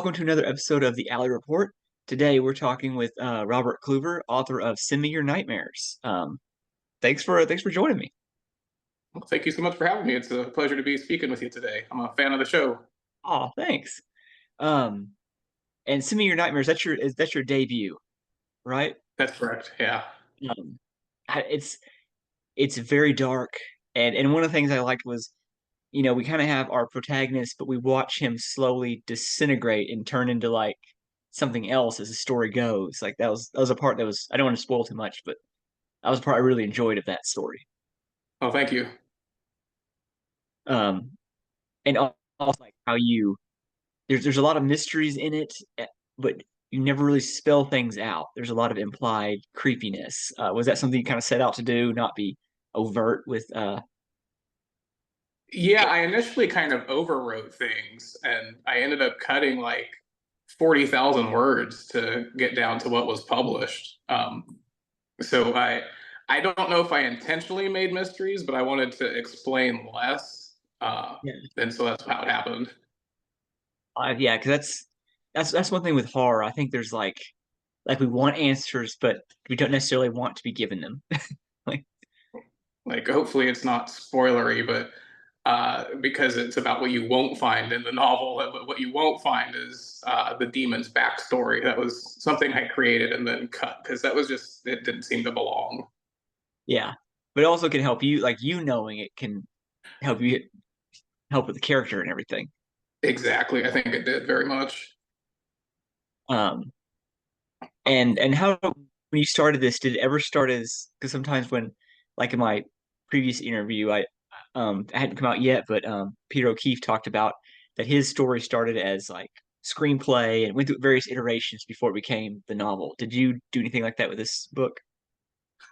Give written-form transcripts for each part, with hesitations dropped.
welcome to another episode of the Alley Report. Today we're talking with Robert Kluver, author of Send Me Your Nightmares. Thanks for joining me. Well, thank you so much for having me. It's a pleasure to be speaking with you today. I'm a fan of the show. Oh, thanks. Um, and Send Me Your Nightmares. That's your debut, right? That's correct. Yeah. Um, it's very dark, and one of the things I liked was, we kind of have our protagonist, but we watch him slowly disintegrate and turn into like something else as the story goes. Like that was a part that was I don't want to spoil too much, but that was the part I really enjoyed of that story. Oh, thank you. Um, and also like how you there's a lot of mysteries in it, but you never really spell things out. There's a lot of implied creepiness. Was that something you kind of set out to do, not be overt with Yeah, I initially kind of overwrote things and I ended up cutting like 40,000 words to get down to what was published. So I don't know if I intentionally made mysteries, but I wanted to explain less. yeah, And so that's how it happened. yeah, because that's one thing with horror. I think there's like we want answers, but we don't necessarily want to be given them. Like, Like, hopefully, it's not spoilery, but because it's about what you won't find in the novel. What you won't find is the demon's backstory. That was something I created and then cut because that was just, it didn't seem to belong. yeah, but it also can help you. Like knowing it can help you help with the character and everything. Exactly. I think it did very much. Um, and how when you started this, did it ever start as because sometimes when like in my previous interview, I hadn't come out yet, but Peter O'Keefe talked about that his story started as like screenplay and went through various iterations before it became the novel. Did you do anything like that with this book?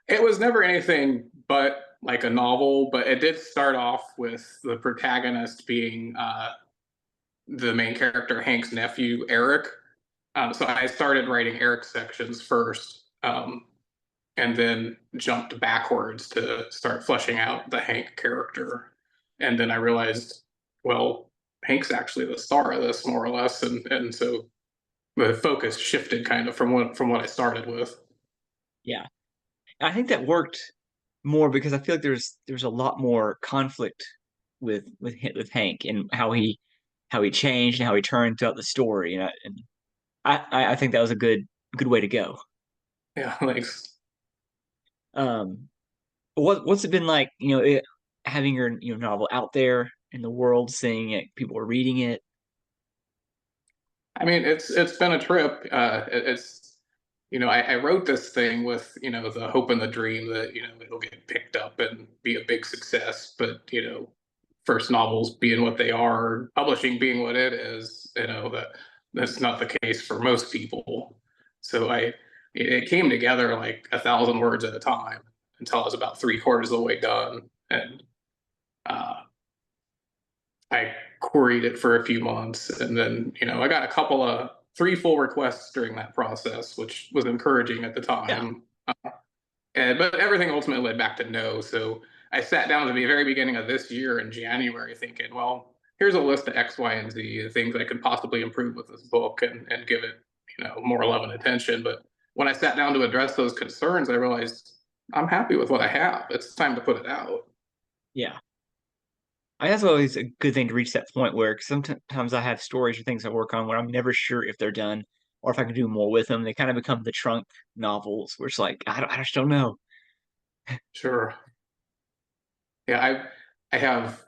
It was never anything but like a novel, but it did start off with the protagonist being the main character, Hank's nephew, Eric. So I started writing Eric sections first. And then jumped backwards to start fleshing out the Hank character. And then I realized, well, Hank's actually the star of this more or less, and so the focus shifted kind of from what I started with. Yeah, I think that worked more because I feel like there's a lot more conflict with Hank and how he changed and how he turned throughout the story, and I think that was a good way to go. Yeah, like Um, what's it been like, having your novel out there in the world, seeing it, people are reading it. I mean, it's been a trip. It's I wrote this thing with the hope and the dream that it'll get picked up and be a big success. But first novels being what they are, publishing being what it is, that's not the case for most people. So it came together like 1,000 words at a time until I was about three-quarters of the way done, and uh, I queried it for a few months, and then I got a couple of three full requests during that process, which was encouraging at the Yeah, time. But everything ultimately led back to no. So I sat down at the very beginning of this year in January, thinking, well, here's a list of X, Y, and Z, the things I could possibly improve with this book and give it more love and attention. But when I sat down to address those concerns, I realized I'm happy with what I have. It's time to put it out. yeah. That's always a good thing to reach that point where 'cause sometimes I have stories or things I work on where I'm never sure if they're done or if I can do more with them. They kind of become the trunk novels where it's like I just don't know. Sure. Yeah, I have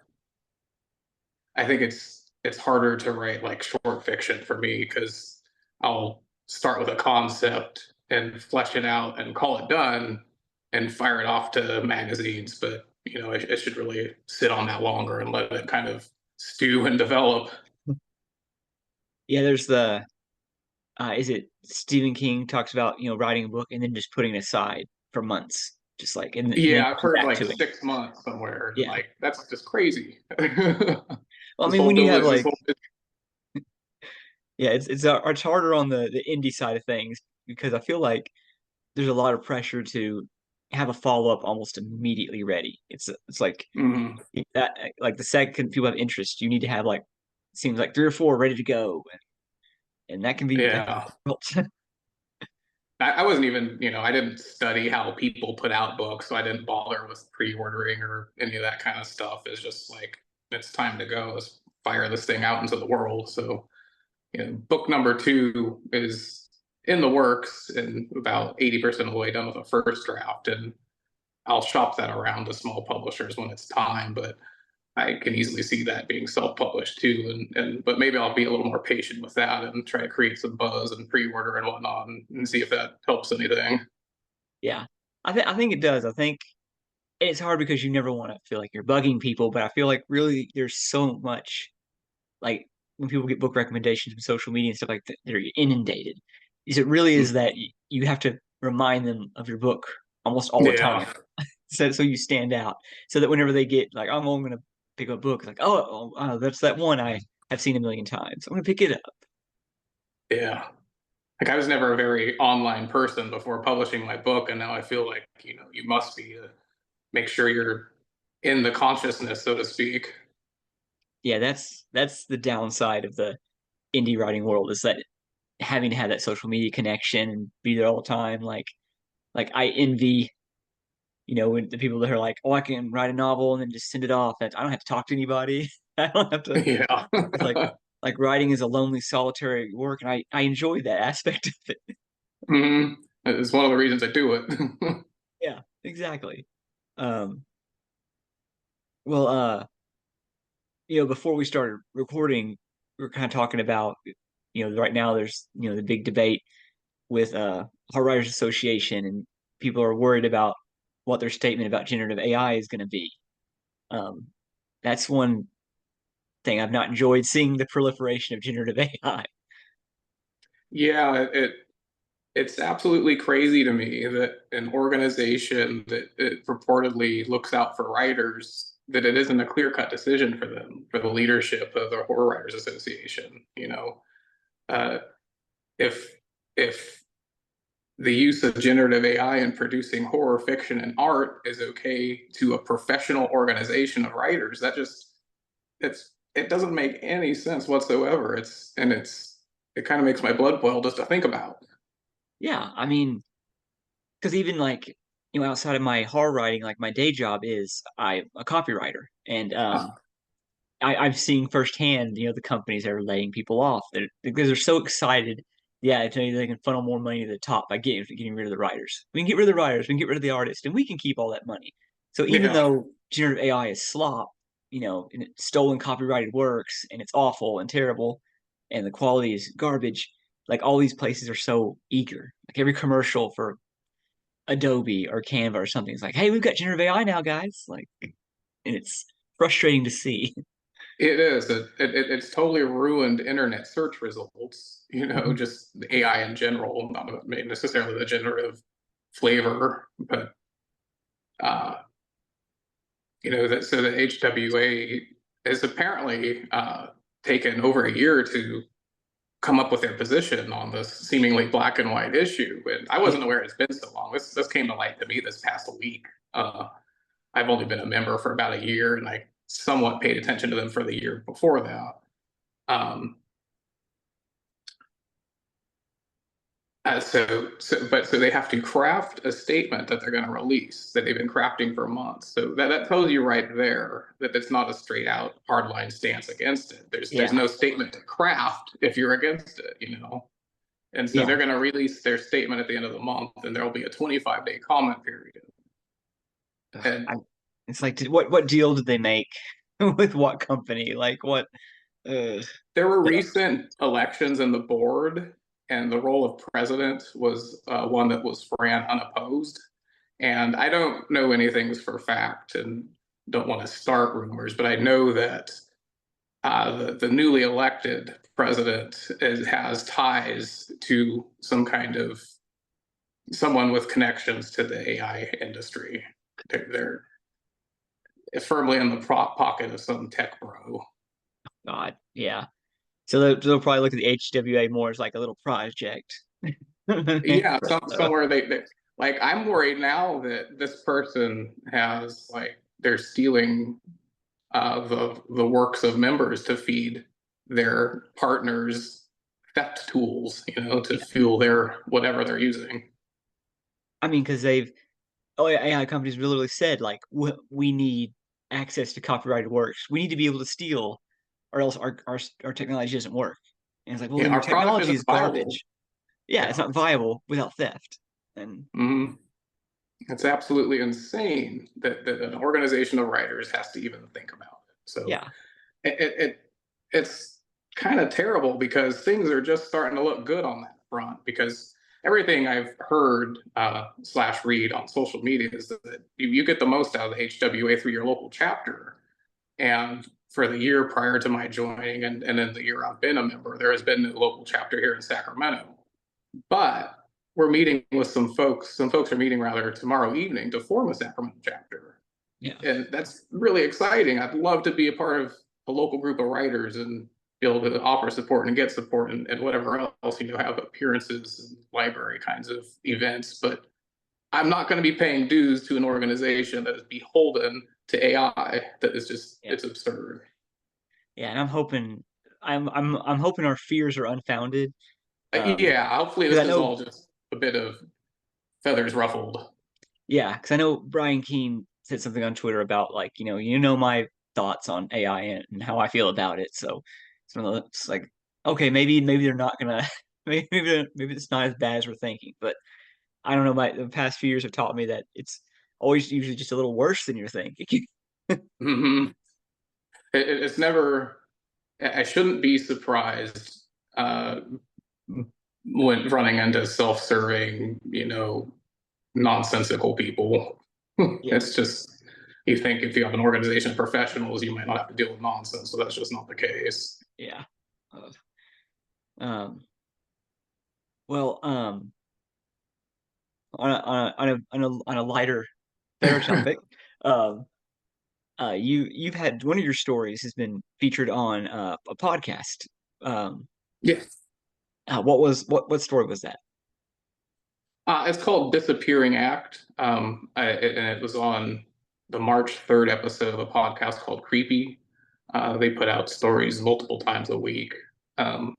I think it's harder to write like short fiction for me because I'll start with a concept and flesh it out and call it done and fire it off to magazines. But it should really sit on that longer and let it kind of stew and develop. Yeah, there's the is it Stephen King talks about writing a book and then just putting it aside for months, just like and then Yeah, I've come heard back like to it. 6 months somewhere, and Yeah. like that's just crazy. Well, I this mean, whole when you bill have is this like whole yeah, it's harder on the indie side of things because I feel like there's a lot of pressure to have a follow up almost immediately ready. It's like Mhm. that like the second people have interest, you need to have like seems like three or four ready to go. and that can be Yeah. difficult. I wasn't even, I didn't study how people put out books, so I didn't bother with pre-ordering or any of that kind of stuff. It's just like, it's time to go. Let's fire this thing out into the world. So, book number two is in the works and about 80% of the way done with the first draft. And I'll shop that around to small publishers when it's time, but I can easily see that being self-published too. But maybe I'll be a little more patient with that and try to create some buzz and pre-order and whatnot and see if that helps anything. Yeah, I think it does. I think it's hard because you never want to feel like you're bugging people, but I feel like really there's so much like when people get book recommendations from social media and stuff like that, they're inundated. Is it really is that you have to remind them of your book almost all the Yeah. time, so you stand out, so that whenever they get like, oh, I'm going to pick up a book, like, that's that one I have seen a million times. I'm going to pick it up. Yeah. Like I was never a very online person before publishing my book, and now I feel like, you must be to make sure you're in the consciousness, so to speak. Yeah, that's the downside of the indie writing world is that having to have that social media connection and be there all the time. Like I envy, when the people that are like, oh, I can write a novel and then just send it off. That I don't have to talk to anybody. I don't have to. Yeah. It's like writing is a lonely, solitary work, and I enjoy that aspect of it. Mhm. It's one of the reasons I do it. Yeah, exactly. Um, well, before we started recording, we were kind of talking about, right now there's, the big debate with Heart Writers Association, and people are worried about what their statement about generative AI is going to be. Um, that's one thing I've not enjoyed, seeing the proliferation of generative AI. Yeah, it's absolutely crazy to me that an organization that it purportedly looks out for writers, that it isn't a clear-cut decision for them, for the leadership of the Horror Writers Association. Uh, if if the use of generative AI in producing horror fiction and art is okay to a professional organization of writers, it doesn't make any sense whatsoever. It kind of makes my blood boil just to think about. Yeah, I mean, because even like, outside of my horror writing, like my day job is I'm a copywriter, and I'm seeing firsthand, the companies that are laying people off because they're so excited. Yeah, I tell you, they can funnel more money to the top by getting rid of the writers. We can get rid of the writers, we can get rid of the artists, and we can keep all that money. So even Yeah, though generative AI is slop, and it's stolen copyrighted works, and it's awful and terrible, and the quality is garbage, like all these places are so eager. Like every commercial for Adobe or Canva or something is like, "Hey, we've got generative AI now, guys!" Like, and it's frustrating to see. it is. It's totally ruined internet search results. Just the AI in general, not necessarily the generative flavor, but uh, so the HWA has apparently taken over a year to come up with their position on this seemingly black and white issue. And I Yeah, wasn't aware it's been so long. This came to light to me this past week. I've only been a member for about a year, and I somewhat paid attention to them for the year before that. Um, so they have to craft a statement that they're going to release that they've been crafting for months. So that tells you right there that it's not a straight out hardline stance against it. There's yeah, no statement to craft if you're against it. And so yeah. they're going to release their statement at the end of the month, and there will be a 25-day comment period. Ugh, And it's like, what deal did they make with what company? Like what? Uh, there were the, recent elections in the board, and the role of president was one that was ran unopposed. And I don't know anything for fact and don't want to start rumors, but I know that the newly elected president has ties to some kind of someone with connections to the AI industry. They're firmly in the prop pocket of some tech bro. God, yeah. So they'll probably look at the HWA more as like a little project. Yeah, So, somewhere they like. I'm worried now that this person has like they're stealing the works of members to feed their partners theft tools, to Yeah. fuel their whatever they're using. I mean, because AI companies literally said like we need access to copyrighted works. We need to be able to steal, or else our technology doesn't work. And it's like, well, Yeah, then your our product technology isn't is viable. garbage. Yeah, it's Yeah. not viable without theft. And Mhm. It's absolutely insane that an organization of writers has to even think about it. So yeah, it's kind of terrible because things are just starting to look good on that front because everything I've heard slash read on social media is that you get the most out of the HWA through your local chapter. And for the year prior to my joining, and then the year I've been a member, there has been no local chapter here in Sacramento. But we're meeting with some folks. Some folks are meeting rather tomorrow evening to form a Sacramento chapter, yeah, and that's really exciting. I'd love to be a part of a local group of writers and be able to offer support and get support and whatever else, have appearances and library kinds of events. But I'm not going to be paying dues to an organization that is beholden to AI. That is just yeah, it's absurd. yeah. And I'm hoping our fears are unfounded. Yeah, hopefully Because this I is know, all just a bit of feathers ruffled. yeah, because I know Brian Keene said something on Twitter about like you know my thoughts on AI and how I feel about it. So it's like okay, maybe they're not gonna maybe it's not as bad as we're thinking. But I don't know. The past few years have taught me that it's always usually just a little worse than you're thinking. Mm-hmm. It's never. I shouldn't be surprised uh, when running into self-serving, nonsensical people. Yeah, It's just you think if you have an organization of professionals, you might not have to deal with nonsense. So that's just not the case. yeah. Uh, um, well, on a lighter, better topic, um, you've had one of your stories has been featured on a podcast. Um, Yes. what story was that? It's called Disappearing Act, and it was on the March 3rd episode of a podcast called Creepy. They put out stories multiple times a week. Um,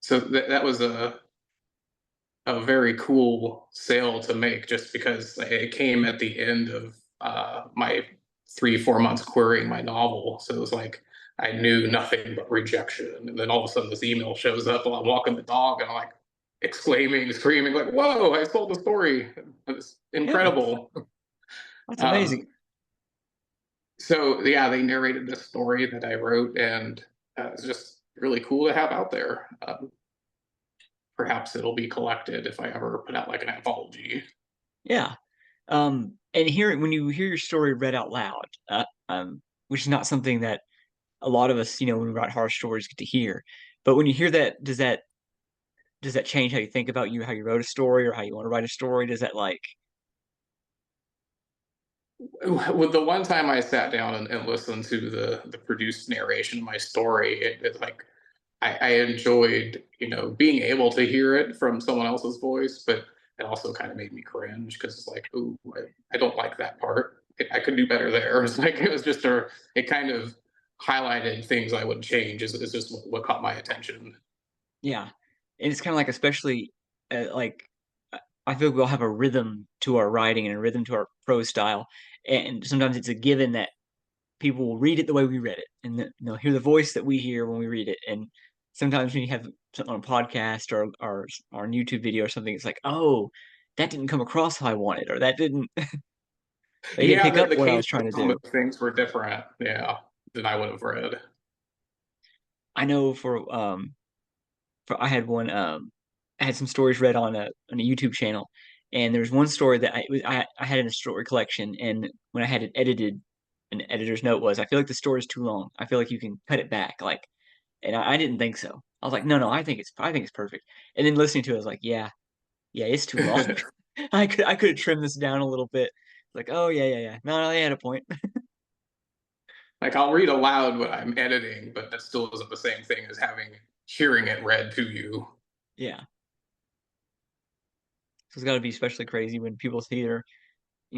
so that was a very cool sale to make just because it came at the end of my 3 4 months querying my novel. So it was like I knew nothing but rejection. And then all of a sudden this email shows up while I'm walking the dog and I'm like exclaiming, screaming, like, whoa, I sold the story. It's Yeah, incredible. that's amazing. Um, so yeah, they narrated this story that I wrote and it's just really cool to have out there. Perhaps it'll be collected if I ever put out like an anthology. Yeah. And when you hear your story read out loud, which is not something that a lot of us, when we write horror stories, get to hear. But when you hear that, does that change how you think about how you wrote a story or how you want to write a story? Does that like, With the one time I sat down and listened to the produced narration of my story, it like I enjoyed being able to hear it from someone else's voice, but it also kind of made me cringe because it's like, ooh, I don't like that part. I could do better there. It's like it was just it kind of highlighted things I would change. Is just what caught my attention. yeah, and it's kind of like especially like I feel like we all have a rhythm to our writing and a rhythm to our prose style, and sometimes it's a given that people will read it the way we read it, and they'll hear the voice that we hear when we read it. And sometimes when you have something on a podcast or on YouTube video or something, it's like, oh, that didn't come across how I wanted, or that didn't they didn't Yeah, pick up the what I cadence was trying to on do. the things were different. Yeah, than I would have read. I know for I had I had some stories read on a YouTube channel, and there's one story that I had in a story collection, and when I had it edited, an editor's note was, I feel like the story is too long. I feel like you can cut it back, like, and I didn't think so. I was like, no, I think it's perfect. And then listening to it, I was like, yeah, yeah, it's too long. I could have trimmed this down a little bit. Like, oh yeah, yeah, yeah. No, they had a point. Like I'll read aloud what I'm editing, but that still isn't the same thing as hearing it read to you. Yeah, so it's got to be especially crazy when people see their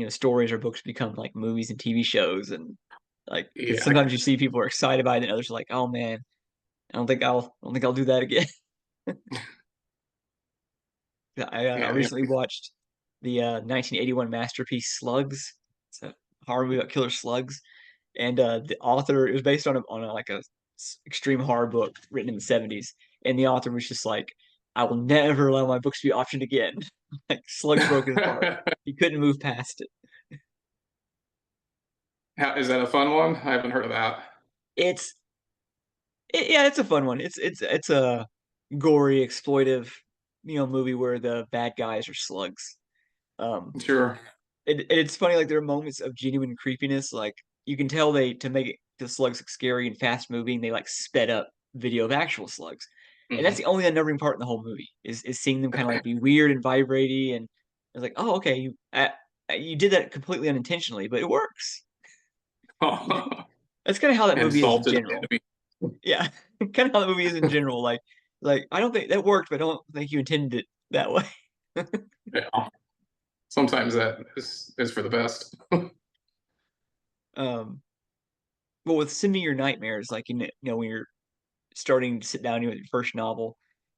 stories or books become like movies and TV shows, and like because Yeah, sometimes you see people are excited by it and others are like, oh man, I don't think I'll do that again. I Yeah, recently watched the 1981 masterpiece Slugs. It's a horror movie about killer slugs, and the author, it was based on like a extreme horror book written in the 70s, and the author was just like, I will never allow my books to be optioned again. Like slugs broke his heart. yeah. He couldn't move past it. Is that a fun one? I haven't heard of that. It's yeah, it's a fun one. It's a gory, exploitive, movie where the bad guys are slugs. Um, Sure. it's funny, like there are moments of genuine creepiness. Like you can tell they to make the slugs look scary and fast moving, they like sped up video of actual slugs. And that's Mhm. the only unnerving part in the whole movie is seeing them kind of like be weird and vibraty, and it's like, oh, okay, you did that completely unintentionally, but it works. That's kind of how that And movie is in salted general. enemy. Yeah, kind of how the movie is in general. Like I don't think that worked, but I don't think you intended it that way. Yeah. Sometimes that is for the best. Um, but with Send Me Your Nightmares, like when you're starting to sit down with your first novel,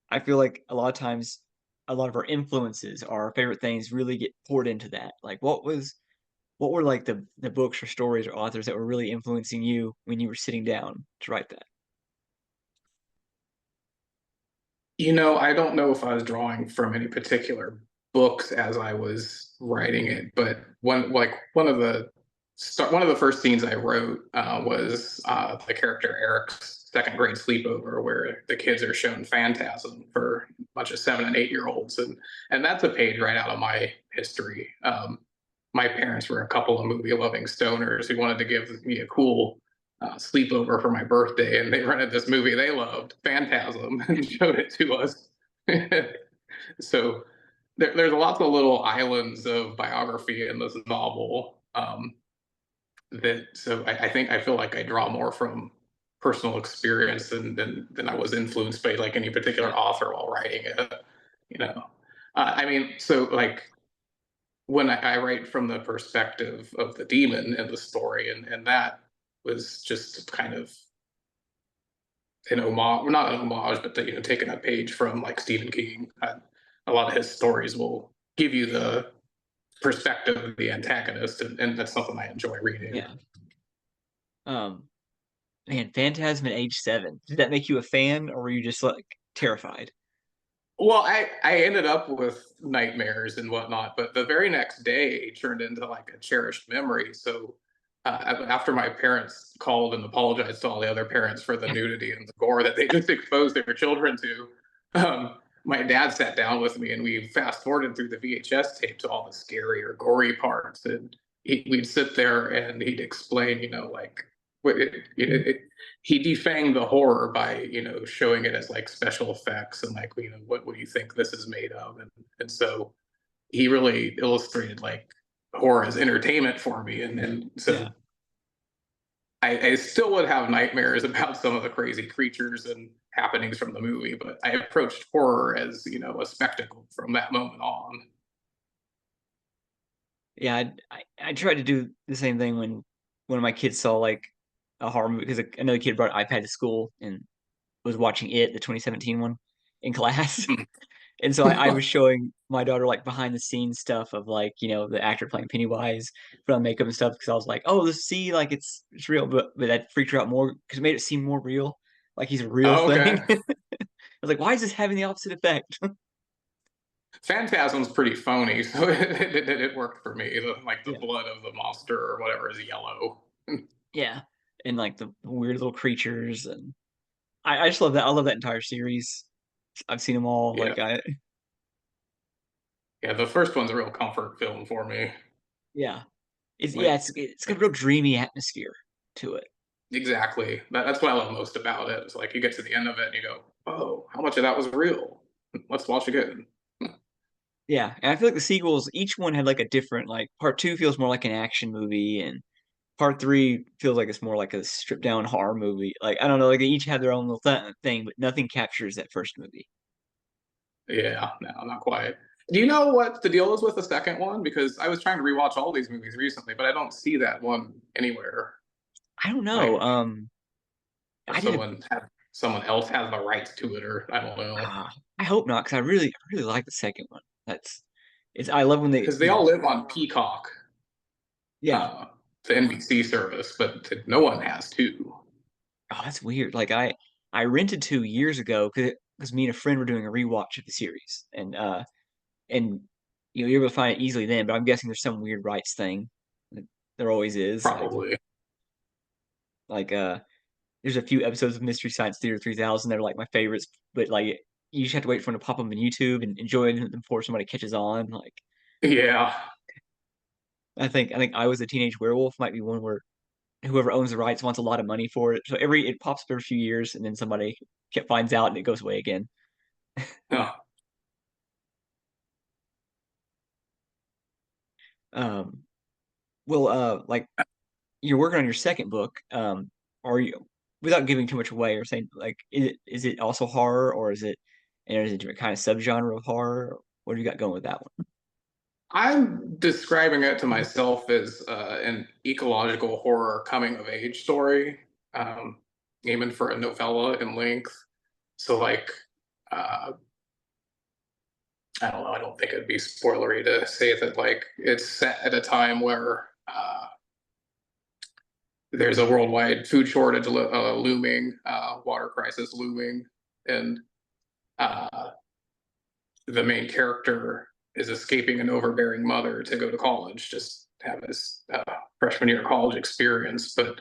I feel like a lot of times a lot of our influences, our favorite things, really get poured into that. Like what were like the books or stories or authors that were really influencing you when you were sitting down to write that? I don't know if I was drawing from any particular books as I was writing it, but one of the first scenes I wrote was the character Eric's second grade sleepover, where the kids are shown Phantasm for a bunch of 7 and 8 year olds, and that's a page right out of my history. My parents were a couple of movie loving stoners who wanted to give me a cool sleepover for my birthday, and they rented this movie they loved, Phantasm, and showed it to us. So there's lots of little islands of biography in this novel. I think I feel like I draw more from personal experience than I was influenced by like any particular Yeah, author while writing it. You know, I mean, so like when I write from the perspective of the demon in the story, and that was just kind of an homage, well, not an homage, but taking a page from like Stephen King. A lot of his stories will give you the perspective of the antagonist, and that's something I enjoy reading. yeah. Um, Man, Phantasm at age 7. Did that make you a fan, or were you just like terrified? Well, I ended up with nightmares and whatnot, but the very next day turned into like a cherished memory. So after my parents called and apologized to all the other parents for the nudity and the gore that they just exposed their children to, my dad sat down with me and we fast forwarded through the VHS tape to all the scary or gory parts, and we'd sit there and he'd explain, like what he defanged the horror by showing it as like special effects and like what do you think this is made of, and so he really illustrated like horror as entertainment for me, and Yeah, so I still would have nightmares about some of the crazy creatures and happenings from the movie, but I approached horror as a spectacle from that moment on. yeah. I tried to do the same thing when one of my kids saw like a horror movie because another kid brought an iPad to school and was watching it, the 2017 one, in class. And so I was showing my daughter like behind the scenes stuff of like the actor playing Pennywise, put on makeup and stuff because I was like, oh, let's see, like it's real, but that freaked her out more because it made it seem more real, like he's a real Oh, thing. okay. I was like, why is this having the opposite effect? Phantasm's pretty phony, so it worked for me. Like the Yeah, blood of the monster or whatever is yellow. yeah, and like the weird little creatures, and I just love that. I love that entire series. I've seen them all. Yeah, yeah. The first one's a real comfort film for me. Yeah, Like, it's got a real dreamy atmosphere to it. exactly. That's what I love most about it. It's like you get to the end of it and you go, "Oh, how much of that was real? Let's watch again." Yeah, and I feel like the sequels, each one had like a different, like part two feels more like an action movie, and part three feels like it's more like a stripped down horror movie. Like I don't know, like they each have their own little thing, but nothing captures that first movie. Yeah, no, not quite. Do you know what the deal is with the second one? Because I was trying to rewatch all these movies recently, but I don't see that one anywhere. I don't know. Like, or I did a someone had someone else has the rights to it, or I don't know. I hope not, because I really like the second one. That's it's I love when they Because they all live on Peacock, yeah. uh, the NBC service, but no one has two. Oh, that's weird. Like I rented 2 years ago because me and a friend were doing a rewatch of the series, and you're able to find it easily then. But I'm guessing there's some weird rights thing. There always is. Probably. Like there's a few episodes of Mystery Science Theater 3000 that are like my favorites, but like you just have to wait for them to pop up on YouTube and enjoy them before somebody catches on. Like Yeah. I think I Was a Teenage Werewolf might be one where whoever owns the rights wants a lot of money for it. So it pops up every few years, and then somebody finds out and it goes away again. Oh, Um, well, like you're working on your second book. Are you, without giving too much away or saying like, is it also horror or is it a different kind of subgenre of horror? What do you got going with that one? I'm describing it to myself as an ecological horror coming of age story, um, aiming for a novella in length. So, like, uh, I don't know. I don't think it'd be spoilery to say that like it's set at a time where there's a worldwide food shortage looming, water crisis looming, and uh, the main character is escaping an overbearing mother to go to college, just have this freshman year college experience. But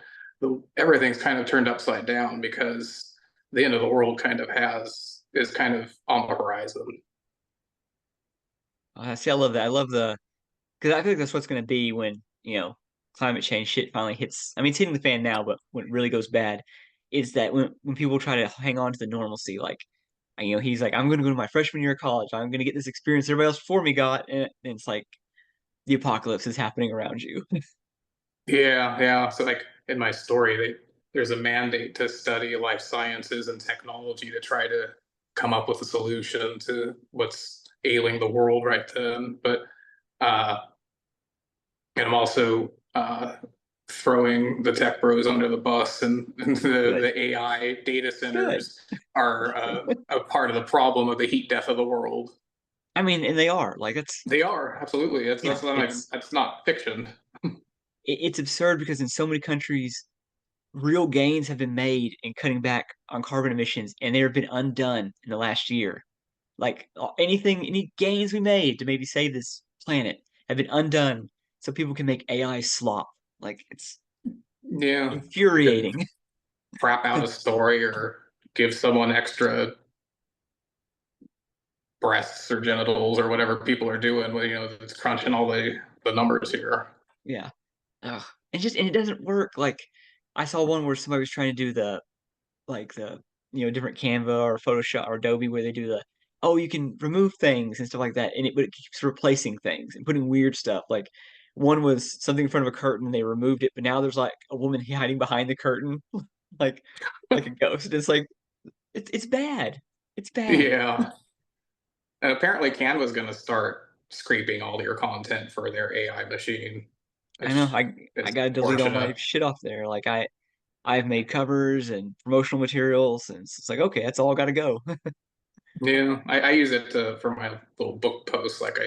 everything's kind of turned upside down because the end of the world kind of has is kind of on the horizon. See, I love that. I love the because I think that's what's going to be when climate change shit finally hits. I mean, it's hitting the fan now, but when it really goes bad, is that when people try to hang on to the normalcy, like he's like, I'm going to go to my freshman year of college. I'm going to get this experience everybody else before me got, and it's like the apocalypse is happening around you. Yeah, yeah. So like in my story, there's a mandate to study life sciences and technology to try to come up with a solution to what's ailing the world right then. But uh, and I'm also throwing the tech bros under the bus, and Good, the AI data good. centers are a part of the problem of the heat death of the world. I mean, and they are like They are absolutely. yeah, That's not fiction. it's absurd because in so many countries real gains have been made in cutting back on carbon emissions, and they have been undone in the last year. Like any gains we made to maybe save this planet have been undone, so people can make AI slop. Like it's Yeah, could infuriating. crap out a story or give someone extra breasts or genitals or whatever people are doing. It's crunching all the numbers here. Yeah, ugh. And it doesn't work. Like I saw one where somebody was trying to do the different Canva or Photoshop or Adobe where they do the oh you can remove things and stuff like that, and it keeps replacing things and putting weird stuff. Like one was something in front of a curtain and they removed it, but now there's like a woman hiding behind the curtain, like like a ghost. It's like it's bad. It's bad. Yeah, and apparently Canva's going to start scraping all your content for their AI machine, I know. which I is gotta delete all my unfortunate. shit off there. Like I've made covers and promotional materials, and it's like okay, that's all got to go. Yeah, I use it for my little book posts. Like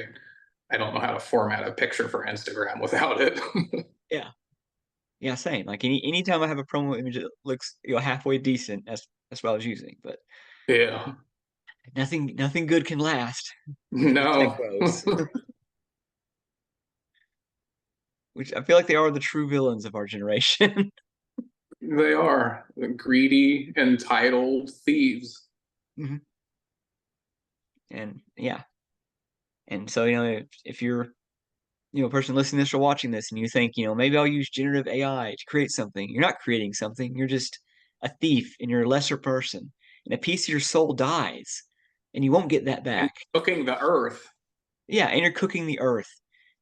I don't know how to format a picture for Instagram without it. Yeah, yeah, same. Like anytime I have a promo image that looks halfway decent, that's what I was using. But Yeah. nothing good can last with tech No. bros, which I feel like they are the true villains of our generation. They are greedy, entitled thieves. Mhm. And yeah, and so if you're a person listening to this or watching this, and you think maybe I'll use generative AI to create something, you're not creating something. You're just a thief, and you're a lesser person, and a piece of your soul dies, and you won't get that And back. cooking the earth. Yeah, and you're cooking the earth,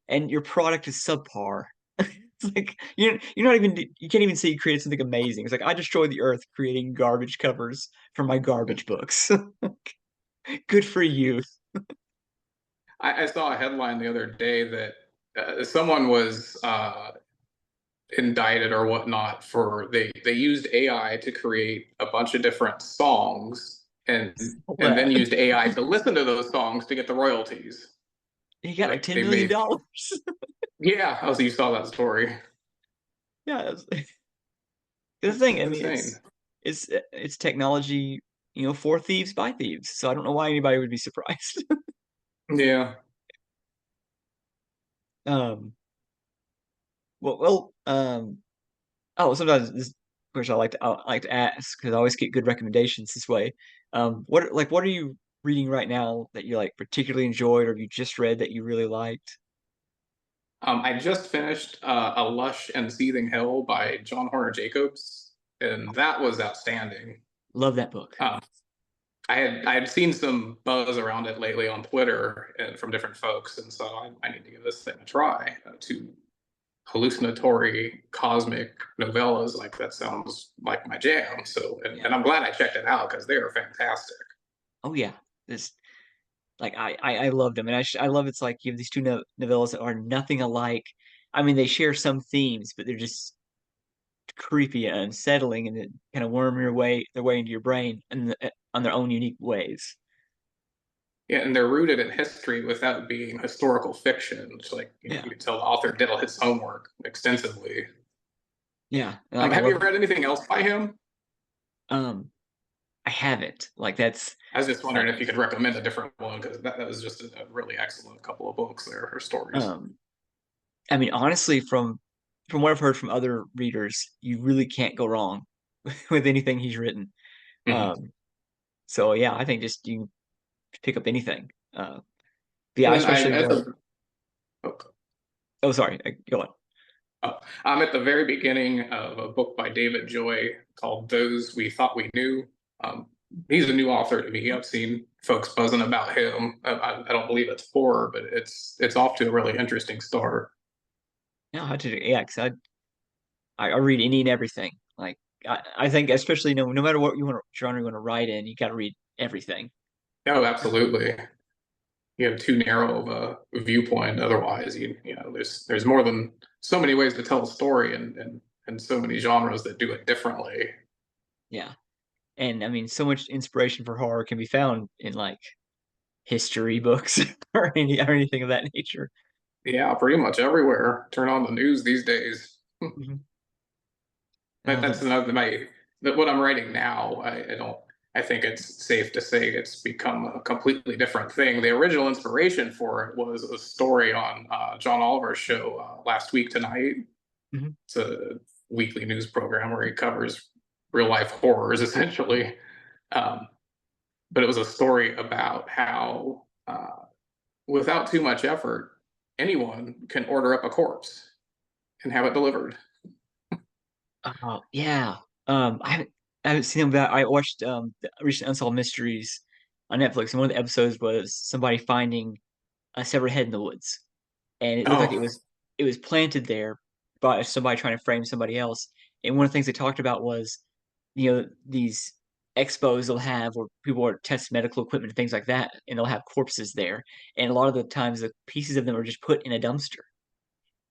and your product is subpar. It's like you can't even say you created something amazing. It's like I destroyed the earth creating garbage covers for my garbage books. Good for you. I saw a headline the other day that someone was indicted or whatnot for they used AI to create a bunch of different songs and then That used AI to listen to those songs to get the royalties. he got like Like $10 they million. made yeah, oh, so you saw that story. Yeah, the thing. I mean, Insane. it's technology, for thieves by thieves. So I don't know why anybody would be surprised. Yeah. um, well. Oh, sometimes this question I like to ask because I always get good recommendations this way. What are you reading right now that you like particularly enjoyed, or you just read that you really liked? I just finished A Lush and Seething Hill by John Horner Jacobs, and that was outstanding. Love that book. Uh, I had seen some buzz around it lately on Twitter and from different folks, and so I need to give this thing a try. To hallucinatory cosmic novellas, like that sounds like my jam. So, Yeah. and I'm glad I checked it out because they are fantastic. Oh yeah. This like I love them, and I love it's like you have these two novellas that are nothing alike. I mean, they share some themes, but they're just creepy and unsettling, and it kind of worm their way into your brain and on their own unique ways. Yeah, and they're rooted in history without being historical fiction. It's like Yeah. you can tell the author did his homework extensively. Yeah. And, like I Have you love. read anything else by him? Um, I haven't. Like that's. I was just Uh, wondering if you could recommend a different one because that was just a really excellent couple of books there, or stories. um, I mean, honestly, from what I've heard from other readers, you really can't go wrong with anything he's written. Mhm. Um, so yeah, I think just you pick up anything. Yeah, And I then I'm especially at love. the oh, Oh, sorry. Go on. I'm at the very beginning of a book by David Joy called "Those We Thought We Knew." Um, he's a new author to me. I've seen folks buzzing about him. I don't believe it's horror, but it's off to a really interesting start. No, yeah, 'cause I read any and everything. Like I think especially no matter what genre you want to write in, you got to read everything. Oh, absolutely. You have too narrow of a viewpoint. Otherwise, you know, there's more than so many ways to tell a story, and so many genres that do it differently. Yeah, and I mean, so much inspiration for horror can be found in like history books or anything of that nature. Yeah, pretty much everywhere. Turn on the news these days. Mhm. That's Um, another my that what I'm writing now. I don't. I think it's safe to say it's become a completely different thing. The original inspiration for it was a story on John Oliver's show Last Week Tonight. mhm. It's a weekly news program where he covers real life horrors, essentially. Um, but it was a story about how, without too much effort, anyone can order up a corpse and have it delivered. Yeah. I haven't seen them, but I watched the recent Unsolved Mysteries on Netflix, and one of the episodes was somebody finding a severed head in the woods, and it looked like Oh, it was planted there by somebody trying to frame somebody else. And one of the things they talked about was, these expos they'll have where people are test medical equipment and things like that, and they'll have corpses there, and a lot of the times the pieces of them are just put in a dumpster,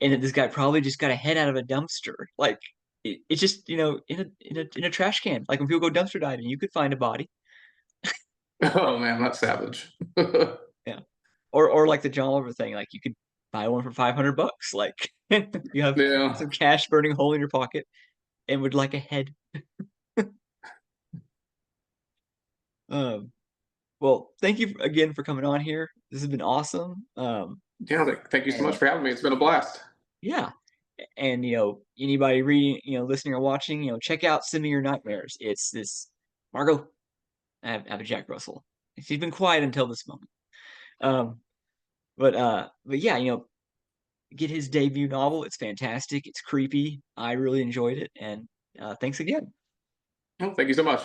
and that this guy probably just got a head out of a dumpster. Like it's just in a trash can. Like when people go dumpster diving, you could find a body. oh man, that's savage. Yeah, or like the John Oliver thing. Like you could buy one for $500. Like you have Yeah. some cash burning a hole in your pocket and would like a head. Um, well, thank you again for coming on here. This has been awesome. Yeah. Thank you so much And for having me. It's been a blast. yeah, and anybody reading, listening or watching, check out Send Me Your Nightmares. It's this Margot. I have a Jack Russell. She's been quiet until this moment. Um, but yeah, get his debut novel. It's fantastic. It's creepy. I really enjoyed it, and thanks again. Well, thank you so much.